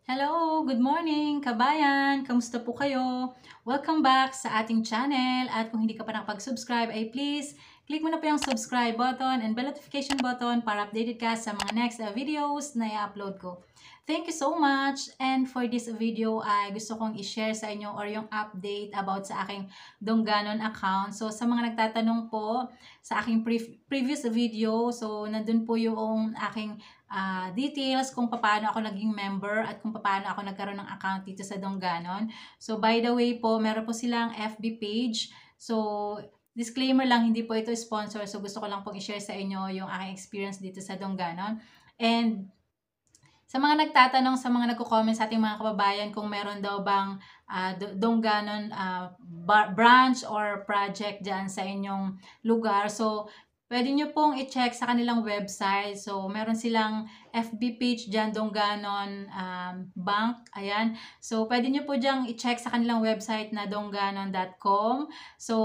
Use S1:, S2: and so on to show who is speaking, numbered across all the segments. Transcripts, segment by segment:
S1: Hello! Good morning, kabayan! Kamusta po kayo? Welcome back sa ating channel at kung hindi ka pa nakapag-subscribe ay please click mo na po yung subscribe button and bell notification button para updated ka sa mga next videos na i-upload ko. Thank you so much! And for this video ay gusto kong i-share sa inyo or yung update about sa aking Dongganon account. So sa mga nagtatanong po sa aking previous video, so nandun po yung aking details kung paano ako naging member at kung paano ako nagkaroon ng account dito sa Dongganon. So, by the way po, meron po silang FB page. So, disclaimer lang, hindi po ito sponsor. So, gusto ko lang pong i-share sa inyo yung aking experience dito sa Dongganon. And, sa mga nagtatanong, sa mga nagko-comment sa ating mga kababayan kung meron daw bang Dongganon branch or project dyan sa inyong lugar. So, pwede nyo pong i-check sa kanilang website. So, meron silang FB page dyan, Dongganon Bank. Ayan. So, pwede nyo po dyan i-check sa kanilang website na dongganon.com. So,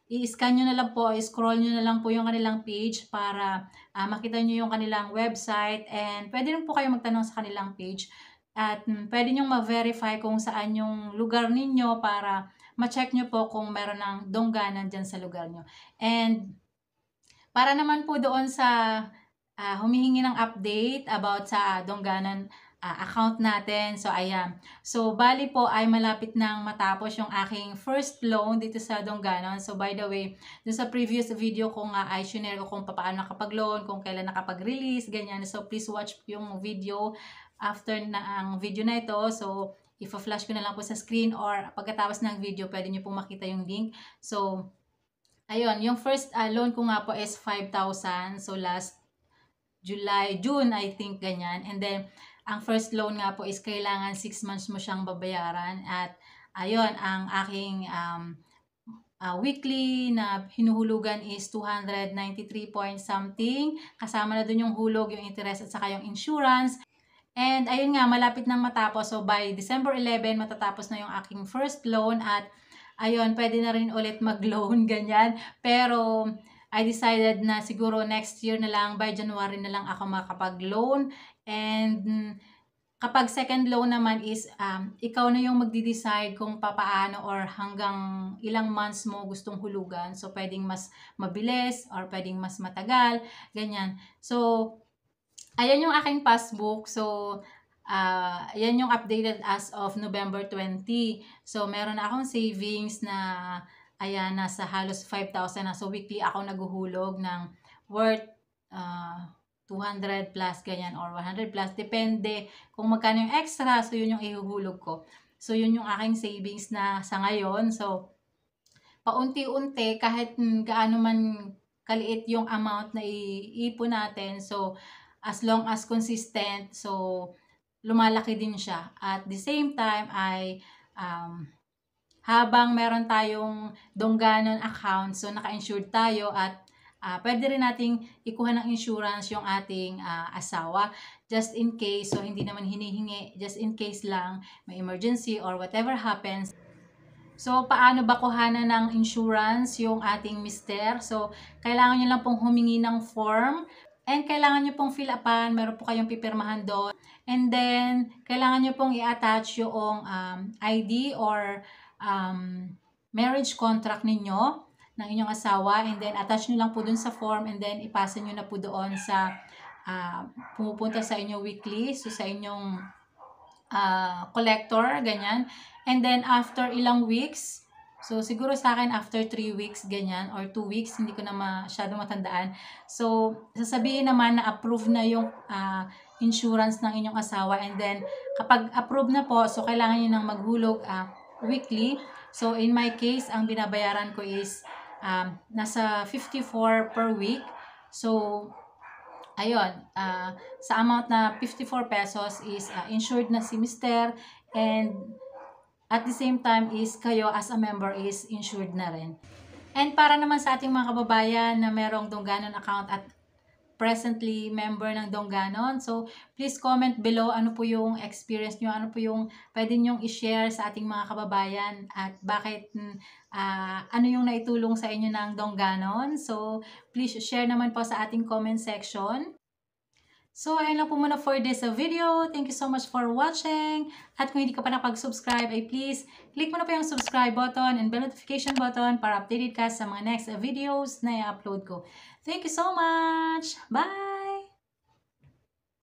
S1: i-scan nyo na lang po, i-scroll nyo na lang po yung kanilang page para makita nyo yung kanilang website. And pwede rin po kayo magtanong sa kanilang page. At pwede nyo ma-verify kung saan yung lugar ninyo para ma-check nyo po kung meron ng Dongganon dyan sa lugar nyo. And para naman po doon sa humihingi ng update about sa Dongganon account natin. So, ayan. So, bali po ay malapit nang matapos yung aking first loan dito sa Dongganon. So, by the way, dun sa previous video ko nga ay shinare ko kung paano nakapag-loan, kung kailan nakapag-release, ganyan. So, please watch yung video after na ang video na ito. So, ipa-flash ko na lang po sa screen or pagkatapos ng video, pwede nyo pong makita yung link. So, ayun, yung first loan ko nga po is 5,000. So, last June, I think, ganyan. And then, ang first loan nga po is kailangan 6 months mo siyang babayaran. At, ayun, ang aking weekly na hinuhulugan is 293 point something. Kasama na dun yung hulog, yung interest at saka yung insurance. And, ayun nga, malapit nang matapos. So, by December 11, matatapos na yung aking first loan. At, ayun, pwede na rin ulit mag-loan, ganyan. Pero, I decided na siguro next year na lang, by January na lang ako makapag-loan. And kapag second loan naman is, ikaw na yung magdi-decide kung papaano or hanggang ilang months mo gustong hulugan. So, pwedeng mas mabilis or pwedeng mas matagal, ganyan. So, ayan yung aking passbook. So, ayan yung updated as of November 20. So, meron na akong savings na ayan, nasa halos 5,000 na. So, weekly ako naguhulog ng worth 200 plus, ganyan, or 100 plus. Depende kung magkano yung extra. So, yun yung ihuhulog ko. So, yun yung aking savings na sa ngayon. So, paunti-unti, kahit gaano man kaliit yung amount na iipon natin. So, as long as consistent, so, lumalaki din siya. At the same time ay habang meron tayong Dongganon account, so naka-insured tayo at pwede rin nating ikuha ng insurance yung ating asawa just in case. So, hindi naman hinihingi, just in case lang may emergency or whatever happens. So, paano ba kuhanan ng insurance yung ating mister? So, kailangan nyo lang pong humingi ng form and kailangan nyo pong fill upan. Meron po kayong pipirmahan doon. And then, kailangan nyo pong i-attach yung ID or marriage contract ninyo ng inyong asawa, and then attach nyo lang po dun sa form, and then ipasa nyo na po doon sa pumupunta sa inyo weekly, so sa inyong collector, ganyan. And then after ilang weeks, so siguro sa akin after 3 weeks, ganyan, or 2 weeks, hindi ko na masyadong matandaan. So, sasabihin naman na approve na yung insurance ng inyong asawa, and then kapag approve na po, so kailangan nyo nang maghulog weekly. So, in my case, ang binabayaran ko is nasa 54 per week. So, ayun, sa amount na 54 pesos is insured na si mister, and at the same time is kayo as a member is insured na rin. And para naman sa ating mga kababayan na merong Dongganon account at presently member ng Dongganon, so please comment below ano po yung experience nyo, ano po yung pwede nyong i-share sa ating mga kababayan at bakit ano yung naitulong sa inyo ng Dongganon. So please share naman po sa ating comment section. So, ayun lang po muna for this video. Thank you so much for watching. At kung hindi ka pa nakapag-subscribe, ay please, click mo na po yung subscribe button and bell notification button para updated ka sa mga next videos na i-upload ko. Thank you so much! Bye!